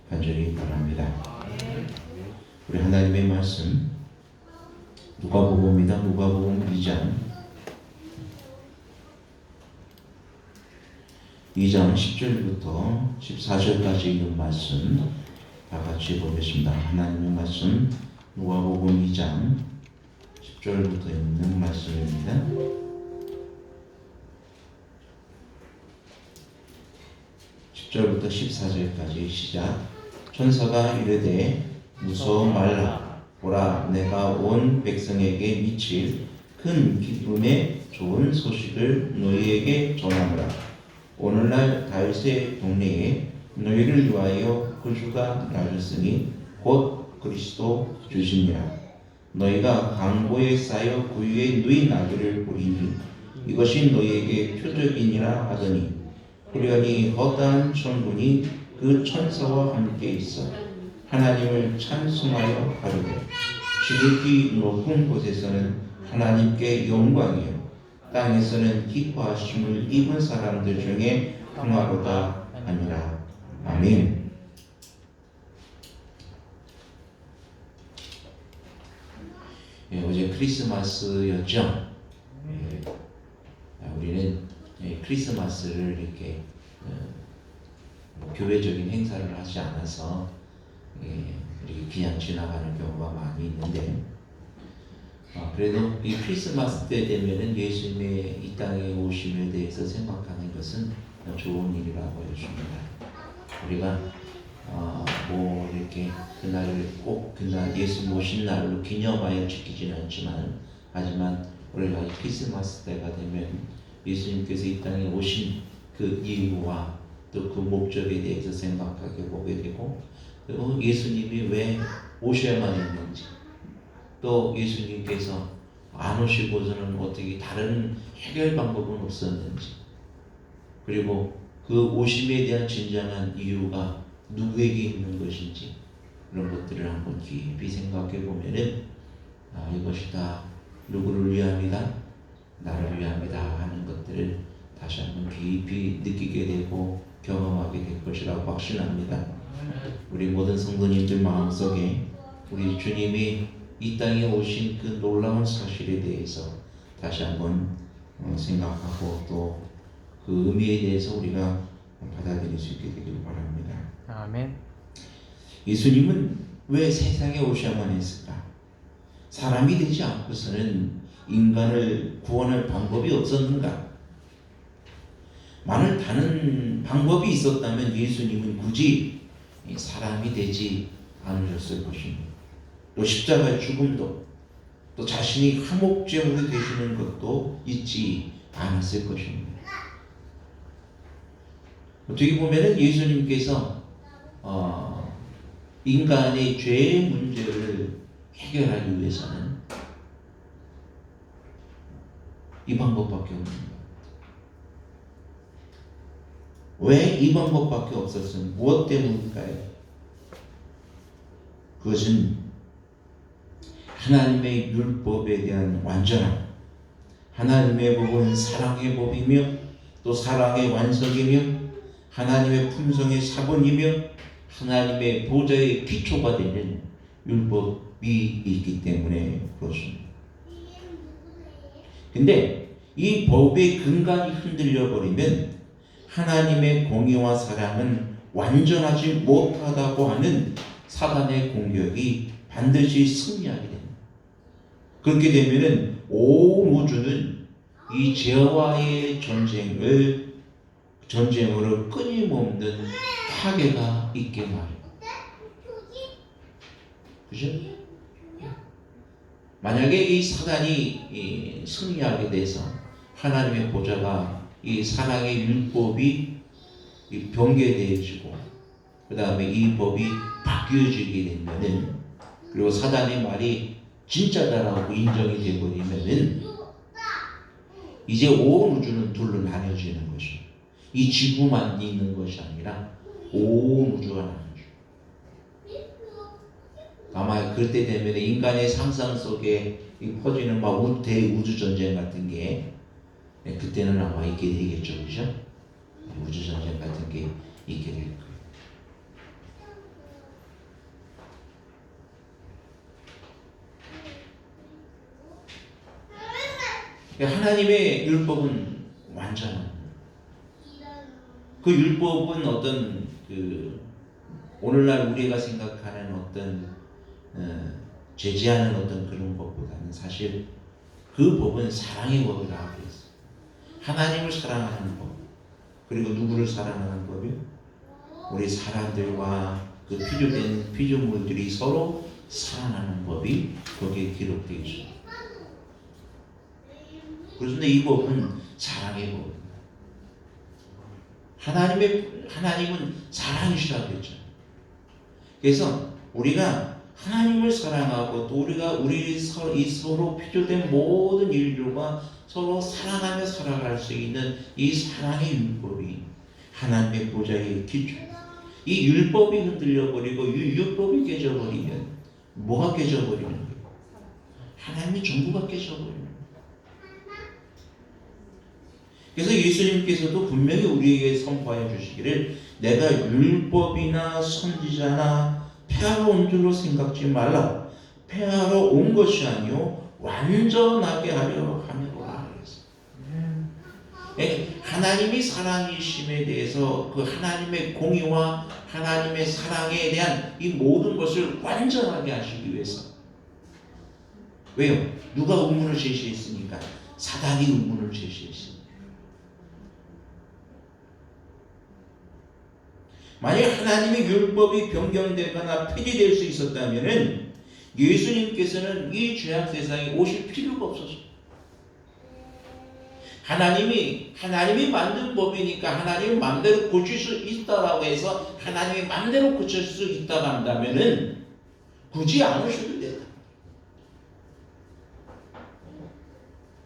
간절히 바랍니다. 우리 하나님의 말씀 누가복음입니다. 누가복음 2장 10절부터 14절까지 있는 말씀 다 같이 보겠습니다. 하나님의 말씀 누가복음 2장 10절부터 있는 말씀입니다. 10절부터 14절까지 시작. 천사가 이르되 무서워 말라. 보라, 내가 온 백성에게 미칠 큰 기쁨의 좋은 소식을 너희에게 전하노라. 오늘날 다윗의 동네에 너희를 위하여 구주가 나셨으니 곧 그리스도 주시니라. 너희가 강보에 쌓여 구유에 누인 아기를 보리니 이것이 너희에게 표적이니라 하더니 후련히 허다한 천군이 그 천사와 함께 있어 하나님을 찬송하여 가로되 지극히 높은 곳에서는 하나님께 영광이요 땅에서는 기뻐하심을 입은 사람들 중에 평화로다 하니라. 아멘. 어제 크리스마스였죠. 우리는 크리스마스를 이렇게 교회적인 행사를 하지 않아서 이렇게 그냥 지나가는 경우가 많이 있는데, 그래도 이 크리스마스 때 되면은 예수님의 이 땅에 오심에 대해서 생각하는 것은 좋은 일이라고 해줍니다. 우리가 뭐 이렇게 그날을 꼭 그날 예수님 오신 날로 기념하여 지키지는 않지만, 하지만 우리가 크리스마스 때가 되면 예수님께서 이 땅에 오신 그 이유와 또 그 목적에 대해서 생각하게 보게 되고, 그리고 예수님이 왜 오셔야만 했는지, 또 예수님께서 안 오시고서는 어떻게 다른 해결 방법은 없었는지, 그리고 그 오심에 대한 진정한 이유가 누구에게 있는 것인지, 그런 것들을 한번 깊이 생각해 보면은 이것이 다 누구를 위함이다, 나를 위함이다 하는 것들을 다시 한번 깊이 느끼게 되고 경험하게 될 것이라고 확신합니다. 우리 모든 성도님들 마음속에 우리 주님이 이 땅에 오신 그 놀라운 사실에 대해서 다시 한번 생각하고 또 그 의미에 대해서 우리가 받아들일 수 있게 되길 바랍니다. 아멘. 예수님은 왜 세상에 오셔야만 했을까? 사람이 되지 않고서는 인간을 구원할 방법이 없었는가? 만일 다른 방법이 있었다면 예수님은 굳이 사람이 되지 않으셨을 것입니다. 또 십자가의 죽음도, 또 자신이 화목제물이 되시는 것도 잊지 않았을 것입니다. 어떻게 보면 예수님께서 인간의 죄의 문제를 해결하기 위해서는 이 방법밖에 없는 거예요. 왜 이 방법밖에 없었으면 무엇 때문일까요? 그것은 하나님의 율법에 대한 완전함, 하나님의 법은 사랑의 법이며 또 사랑의 완성이며 하나님의 품성의 사본이며 하나님의 보좌의 기초가 되는 율법이 있기 때문에 그렇습니다. 근데 이 법의 근간이 흔들려 버리면 하나님의 공의와 사랑은 완전하지 못하다고 하는 사단의 공격이 반드시 승리하게 됩니다. 그렇게 되면은 온 우주는 이 죄와의 전쟁으로 끊임없는 파괴가 있게 말입니다. 그죠? 만약에 이 사단이 승리하게 돼서 하나님의 보좌가 이 사랑의 율법이 변개되어지고 그 다음에 이 법이 바뀌어지게 되면은, 그리고 사단의 말이 진짜다라고 인정이 되어버리면은 이제 온 우주는 둘로 나뉘어지는 것입니다. 이 지구만 있는 것이 아니라 온 우주가 나뉘어져. 아마 그때 되면 인간의 상상 속에 퍼지는 막 대우주 전쟁 같은 게 그때는 아마 있게 되겠죠, 그죠? 우주 전쟁 같은 게 있게 될 거예요. 하나님의 율법은 완전한, 그 율법은 어떤 오늘날 우리가 생각하는 어떤 제지하는 어떤 그런 법보다는 사실 그 법은 사랑의 법이라고 그랬어요. 하나님을 사랑하는 법, 그리고 누구를 사랑하는 법이요? 우리 사람들과 그 피조된 피조물들이 서로 사랑하는 법이 거기에 기록되어 있어요. 그런데 이 법은 사랑의 법입니다. 하나님은 사랑이시라고 했죠. 그래서 우리가 하나님을 사랑하고 또 우리 서로 피조된 모든 인류가 서로 사랑하며 살아갈 수 있는 이 사랑의 율법이 하나님의 보좌의 기초. 이 율법이 흔들려버리고 이 율법이 깨져버리면 뭐가 깨져버리는 거예요? 하나님의 전부가 깨져버리는 거예요. 그래서 예수님께서도 분명히 우리에게 선포하여 주시기를 내가 율법이나 선지자나 폐하러 온 줄로 생각지 말라. 폐하러 온 것이 아니요 완전하게 하려 함이로라. 하나님이 사랑이심에 대해서 그 하나님의 공의와 하나님의 사랑에 대한 이 모든 것을 완전하게 하시기 위해서. 왜요? 누가 의문을 제시했으니까? 사단이 의문을 제시했습니다. 만약 하나님의 율법이 변경되거나 폐지될 수 있었다면 예수님께서는 이 죄악 세상에 오실 필요가 없었어요. 하나님이 만든 법이니까 하나님이 마음대로 고칠 수 있다라고 해서 하나님이 마음대로 고칠 수 있다고 한다면은 굳이 안 오셔도 된다.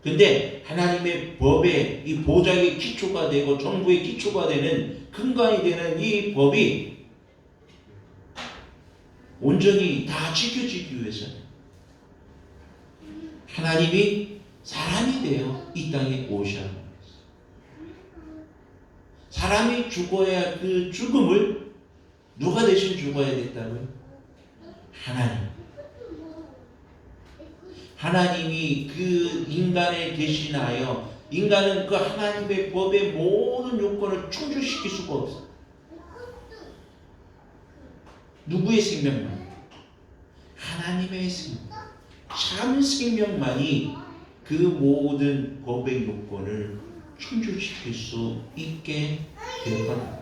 근데 하나님의 법에 이 보좌의 기초가 되고 정부의 기초가 되는 근간이 되는 이 법이 온전히 다 지켜지기 위해서는 하나님이 사람이 되어 이 땅에 오셔야 합니다. 사람이 죽어야 그 죽음을 누가 대신 죽어야 됐다고요? 하나님이 그 인간을 대신하여 인간은 그 하나님의 법의 모든 요건을 충족시킬 수가 없어요. 누구의 생명만? 하나님의 생명. 참 생명만이 그 모든 법의 요건을 충족시킬 수 있게 되었다.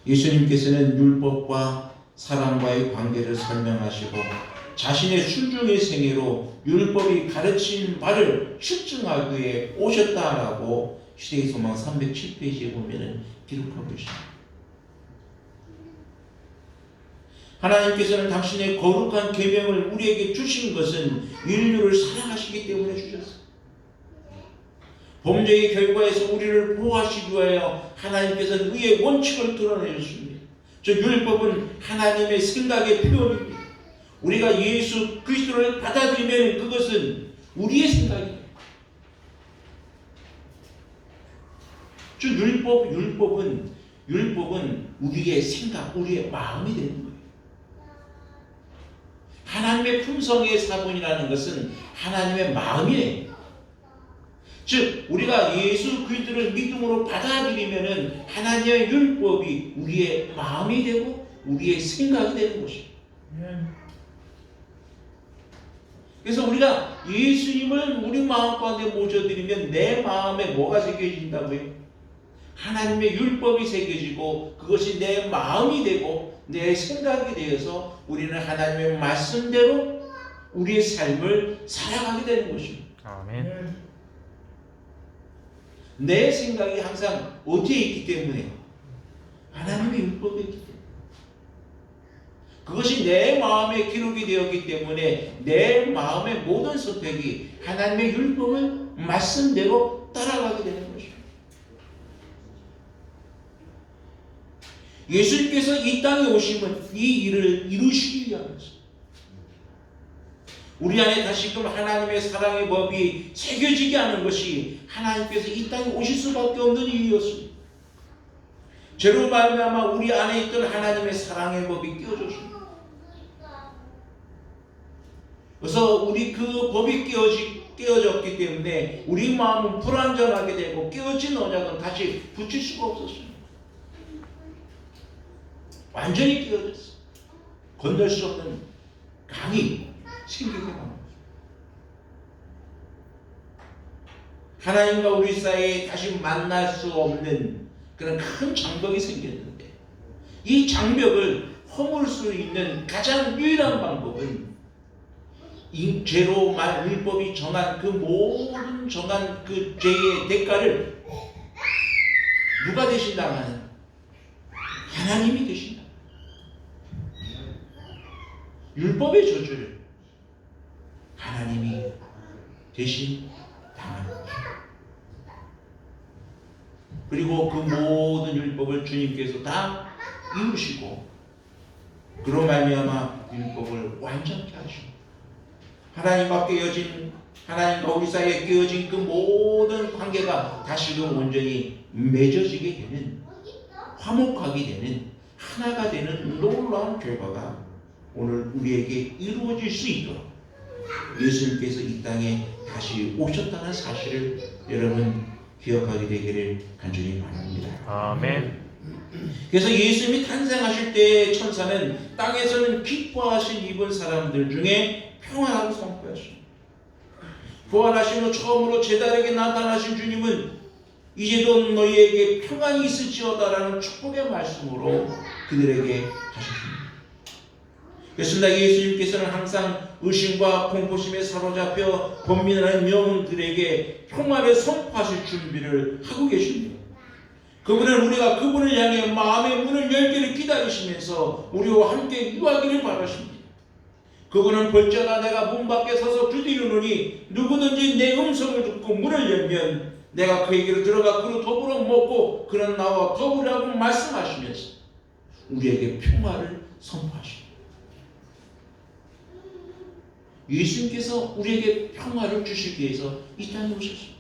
예수님께서는 율법과 사람과의 관계를 설명하시고 자신의 순종의 생애로 율법이 가르친 바를 실증하기 위해 오셨다라고 시대의 소망 307페이지에 보면 기록하고 있습니다. 하나님께서는 당신의 거룩한 계명을 우리에게 주신 것은 인류를 사랑하시기 때문에 주셨어요. 범죄의 결과에서 우리를 보호하시기 위하여 하나님께서는 의의 원칙을 드러내셨습니다. 저 율법은 하나님의 생각의 표현입니다. 우리가 예수 그리스도를 받아들이면 그것은 우리의 생각입니다. 저 율법은 우리의 생각, 우리의 마음이 되는 거예요. 하나님의 품성의 사본이라는 것은 하나님의 마음이에요. 즉 우리가 예수 그리스도를 믿음으로 받아들이면은 하나님의 율법이 우리의 마음이 되고 우리의 생각이 되는 것입니다. 그래서 우리가 예수님을 우리 마음 가운데 모셔드리면 내 마음에 뭐가 새겨진다고요? 하나님의 율법이 새겨지고 그것이 내 마음이 되고 내 생각이 되어서 우리는 하나님의 말씀대로 우리의 삶을 살아가게 되는 것입니다. 아멘. 내 생각이 항상 어디에 있기 때문에? 하나님의 율법에 있기 때문에. 그것이 내 마음에 기록이 되었기 때문에 내 마음의 모든 선택이 하나님의 율법을 말씀대로 따라가게 되는 것입니다. 예수님께서 이 땅에 오심은 이 일을 이루시기 위함이었습니다. 우리 안에 다시금 하나님의 사랑의 법이 새겨지게 하는 것이 하나님께서 이 땅에 오실 수밖에 없는 이유였습니다. 죄로 말미암아 우리 안에 있던 하나님의 사랑의 법이 깨어졌습니다. 그래서 우리 그 법이 깨어졌기 때문에 우리 마음은 불완전하게 되고 깨어진 언약은 다시 붙일 수가 없었습니다. 완전히 깨어졌어. 건널 수 없는 강이 생기게 합니다. 하나님과 우리 사이에 다시 만날 수 없는 그런 큰 장벽이 생겼는데, 이 장벽을 허물 수 있는 가장 유일한 방법은 죄로 율법이 정한 그 모든 정한 그 죄의 대가를 누가 대신당하는? 하나님이 대신다. 율법의 저주를 하나님이 대신 당하는 거죠. 그리고 그 모든 율법을 주님께서 다 이루시고, 그로 말미암아 율법을 완전케 하시고, 하나님과 우리 사이에 깨어진 그 모든 관계가 다시금 온전히 맺어지게 되는, 화목하게 되는, 하나가 되는 놀라운 결과가 오늘 우리에게 이루어질 수 있도록 예수님께서 이 땅에 다시 오셨다는 사실을 여러분 기억하게 되기를 간절히 바랍니다. 아멘. 그래서 예수님이 탄생하실 때 천사는 땅에서는 기뻐하신 입은 사람들 중에 평안하고 선포했습니다. 부활하신 후 처음으로 제자에게 나타나신 주님은 이제도 너희에게 평안이 있을지어다라는 축복의 말씀으로 그들에게 하셨습니다. 그렇습니다. 예수님께서는 항상 의심과 공포심에 사로잡혀 번민하는 영혼들에게 평안을 선포하실 준비를 하고 계십니다. 그분은 우리가 그분을 향해 마음의 문을 열기를 기다리시면서 우리와 함께 유하기를 바라십니다. 그분은 벌저가 내가 문 밖에 서서 두드리노니 누구든지 내 음성을 듣고 문을 열면 내가 그에게로 들어가 그로 더불어 먹고 그는 나와 더불으라고 말씀하시면서 우리에게 평화를 선포하십니다. 예수님께서 우리에게 평화를 주시기 위해서 이 땅에 오셨습니다.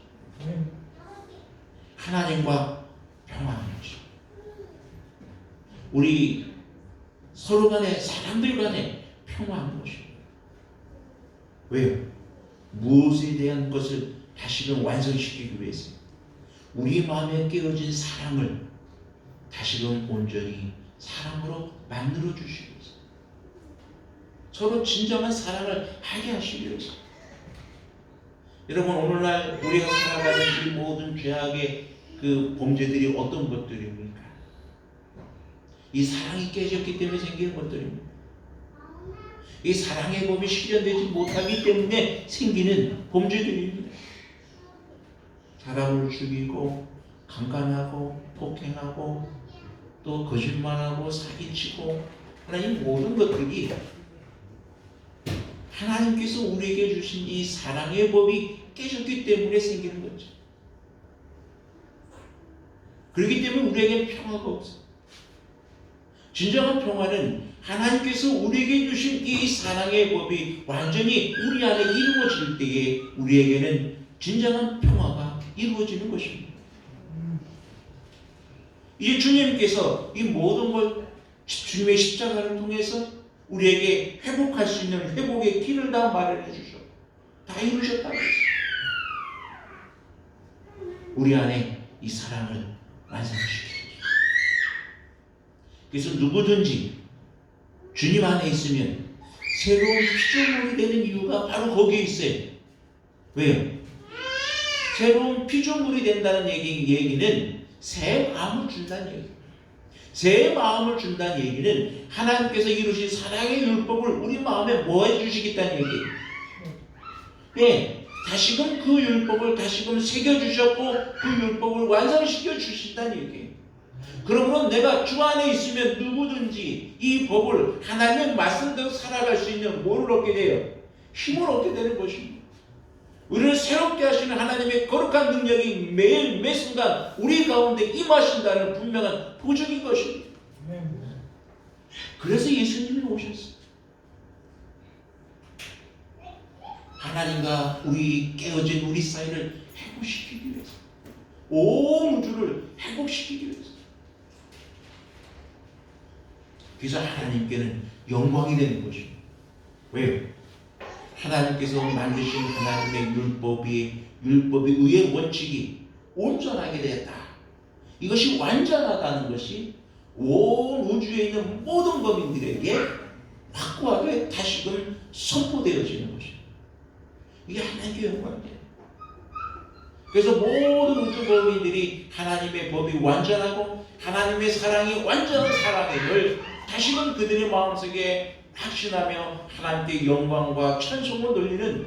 하나님과 평화하는 것입니다. 우리 서로 간에, 사람들 간에 평화하는 것입니다. 왜요? 무엇에 대한 것을 다시금 완성시키기 위해서 우리 마음에 깨어진 사랑을 다시금 온전히 사랑으로 만들어 주시기 위해서, 서로 진정한 사랑을 하게 하시기 위해서. 여러분, 오늘날 우리가 살아가는 이 모든 죄악의 그 범죄들이 어떤 것들입니까? 이 사랑이 깨졌기 때문에 생기는 것들입니다. 이 사랑의 법이 실현되지 못하기 때문에 생기는 범죄들입니다. 사람을 죽이고, 강간하고, 폭행하고, 또 거짓말하고, 사기치고 하는 이 모든 것들이 하나님께서 우리에게 주신 이 사랑의 법이 깨졌기 때문에 생기는 거죠. 그렇기 때문에 우리에게 평화가 없어요. 진정한 평화는 하나님께서 우리에게 주신 이 사랑의 법이 완전히 우리 안에 이루어질 때에 우리에게는 진정한 평화가 이루어지는 것입니다. 이제 주님께서 이 모든 걸 주님의 십자가를 통해서 우리에게 회복할 수 있는 회복의 길을 다 마련해 주셨고 다 이루셨다고 했어요. 우리 안에 이 사랑을 완성시키죠. 그래서 누구든지 주님 안에 있으면 새로운 피조물이 되는 이유가 바로 거기에 있어요. 왜요? 새로운 피조물이 된다는 얘기는 새 마음을 준다는 얘기예요. 새 마음을 준다는 얘기는 하나님께서 이루신 사랑의 율법을 우리 마음에 뭐 해주시겠다는 얘기예요. 네, 다시금 그 율법을 다시금 새겨주셨고 그 율법을 완성시켜 주신다는 얘기예요. 그러므로 내가 주 안에 있으면 누구든지 이 법을 하나님의 말씀대로 살아갈 수 있는 뭐를 얻게 돼요? 힘을 얻게 되는 것입니다. 우리를 새롭게 하시는 하나님의 거룩한 능력이 매일 매 순간 우리 가운데 임하신다는 분명한 보증인 것입니다. 그래서 예수님이 오셨어요. 하나님과 우리 깨어진 우리 사이를 회복시키기 위해서, 온 우주를 회복시키기 위해서. 그래서 하나님께는 영광이 되는 것입니다. 왜요? 하나님께서 만드신 하나님의 율법의 의의 원칙이 온전하게 되었다. 이것이 완전하다는 것이 온 우주에 있는 모든 범인들에게 확고하게 다시금 선포되어지는 것입니다. 이게 하나님의 영광이에요. 그래서 모든 우주 범인들이 하나님의 법이 완전하고 하나님의 사랑이 완전한 사랑임을 다시금 그들의 마음속에 확신하며 하나님께 영광과 찬송을 돌리는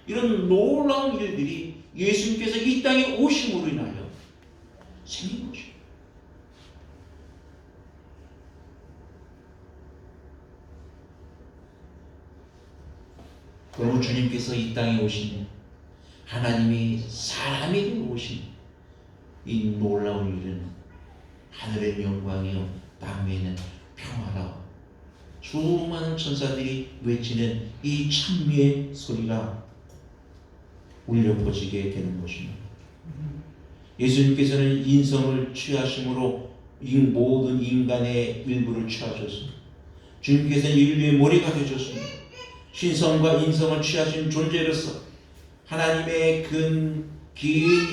이런 놀라운 일들이 예수님께서 이 땅에 오심으로 인하여 생긴 것입니다. 그리고 주님께서 이 땅에 오시면 하나님이 사람이 되어 오신 이 놀라운 일은 하늘의 영광이요 땅 위에는 평화라 수많은 천사들이 외치는 이 찬미의 소리가 울려 퍼지게 되는 것입니다. 예수님께서는 인성을 취하심으로 이 모든 인간의 일부를 취하셨습니다. 주님께서는 인류의 머리가 되셨습니다. 신성과 인성을 취하신 존재로서 하나님의 긴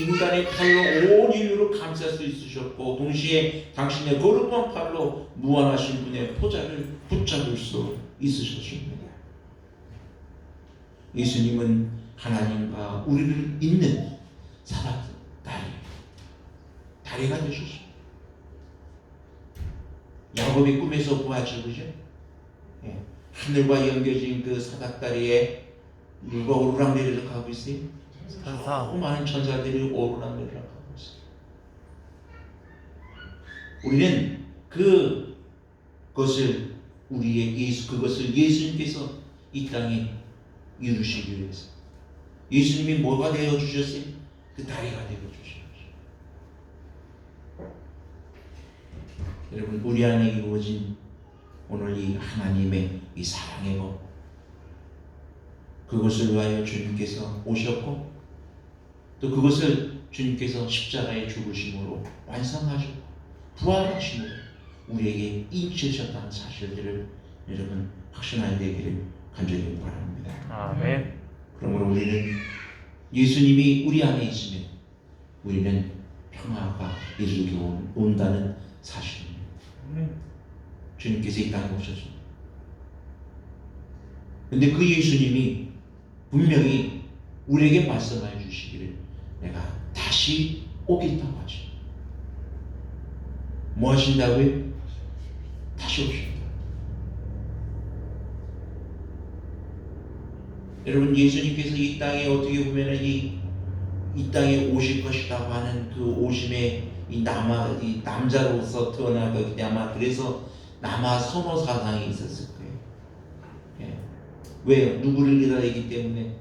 인간의 팔로 온 인류를 감쌀 수 있으셨고 동시에 당신의 거룩한 팔로 무한하신 분의 포자를 붙잡을 수 있으셨습니다. 예수님은 하나님과 우리를 잇는 다리가 되셨습니다. 야곱이 꿈에서 보았죠, 그죠? 예. 하늘과 연결된 그 사닥다리에 누가 오르락내리락 하고 있어요? 천사. 많은 천사들이 오르락내리락 하고 있어요. 우리는 그것을 그것을 예수님께서 이 땅에 이루시기 위해서 예수님이 뭐가 되어 주셨어요? 그 다리가 되어 주신 것이죠. 여러분, 우리 안에 이루어진 오늘 이 하나님의 이 사랑의 법, 그것을 위하여 주님께서 오셨고 또 그것을 주님께서 십자가에 죽으심으로 완성하셨고 부활하심으로 우리에게 인치셨다는 사실들을 여러분 확신하게 되기를 간절히 바랍니다. 아멘. 그러므로 우리는 예수님이 우리 안에 있으면 우리는 평화가 이르게 온다는 사실입니다. 주님께서 이 땅에 오셨습니다. 근데 그 예수님이 분명히 우리에게 말씀하여 주시기를 내가 다시 오겠다고 하죠. 뭐 하신다고요? 다시 오신다. 여러분, 예수님께서 이 땅에 어떻게 보면은 이 땅에 오실 것이라고 하는 그 오심에 이 남자로서 태어날 거기 때문에 아마 그래서 남아 선호 사상이 있었을 거예요. 예. 왜요? 누구를 기다리기 때문에?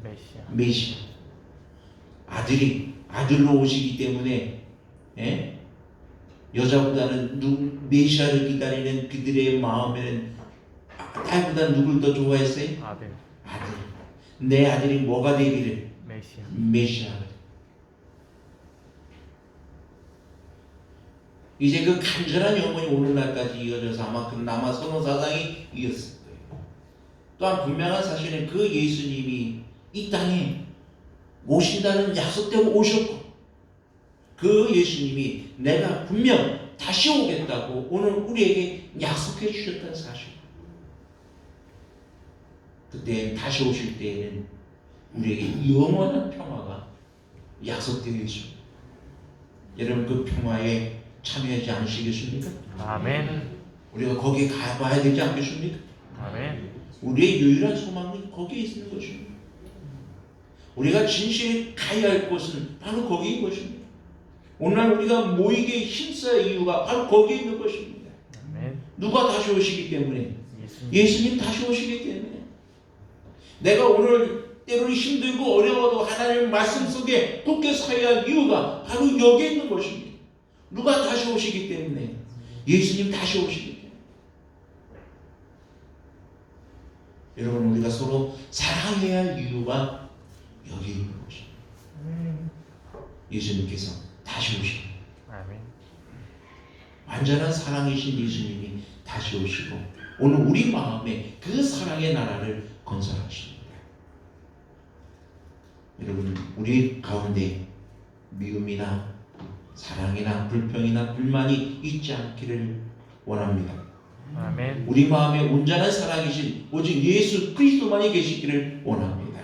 메시아. 아들로 오시기 때문에, 예? 여자보다는 메시아를 기다리는 그들의 마음에는 딸보다 누굴 더 좋아했어요? 아들. 내 아들이 뭐가 되기를? 메시아. 이제 그 간절한 영혼이 오는 날까지 이어져서 아마 그 남아 선호 사상이 이었을 거예요. 또한 분명한 사실은 그 예수님이 이 땅에 오신다는 약속 때문에 오셨고 그 예수님이 내가 분명 다시 오겠다고 오늘 우리에게 약속해 주셨다는 사실. 그때 다시 오실 때에는 우리에게 영원한 평화가 약속되어 있습니다. 여러분, 그 평화에 참여하지 않으시겠습니까? 아멘. 우리가 거기에 가봐야 되지 않겠습니까? 아멘. 우리의 유일한 소망은 거기에 있는 것입니다. 우리가 진실히 가야 할 곳은 바로 거기인 것입니다. 오늘 우리가 모이게 힘써야 이유가 바로 거기에 있는 것입니다. 아멘. 누가 다시 오시기 때문에? 예수님 다시 오시기 때문에. 내가 오늘 때로는 힘들고 어려워도 하나님의 말씀 속에 굳게 서야 할 이유가 바로 여기에 있는 것입니다. 누가 다시 오시기 때문에? 예수님 다시 오시기 때문에. 여러분, 우리가 서로 사랑해야 할 이유가 여기 있는 것입니다. 예수님께서 다시 오십니다. 아멘. 완전한 사랑이신 예수님이 다시 오시고 오늘 우리 마음에 그 사랑의 나라를 건설하십니다. 여러분, 우리 가운데 미움이나 사랑이나 불평이나 불만이 있지 않기를 원합니다. 아멘. 우리 마음에 온전한 사랑이신 오직 예수 그리스도만이 계시기를 원합니다.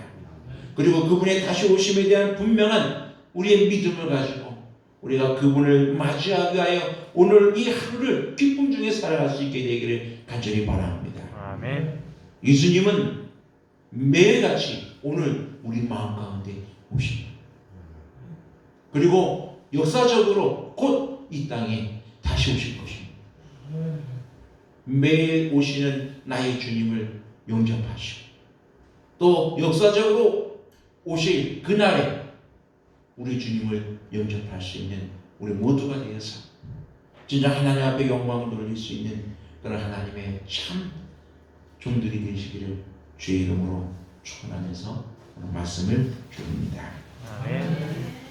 그리고 그분의 다시 오심에 대한 분명한 우리의 믿음을 가지고 우리가 그분을 맞이하기 위하여 오늘 이 하루를 기쁨 중에 살아갈 수 있게 되기를 간절히 바랍니다. 아멘. 예수님은 매일같이 오늘 우리 마음 가운데 오십니다. 그리고 역사적으로 곧 이 땅에 다시 오실 것입니다. 매일 오시는 나의 주님을 영접하시고 또 역사적으로 오실 그날에 우리 주님을 영접할 수 있는 우리 모두가 되어서 진짜 하나님 앞에 영광을 돌릴 수 있는 그런 하나님의 참 종들이 되시기를 주의 이름으로 축원하면서 오늘 말씀을 드립니다. 아멘.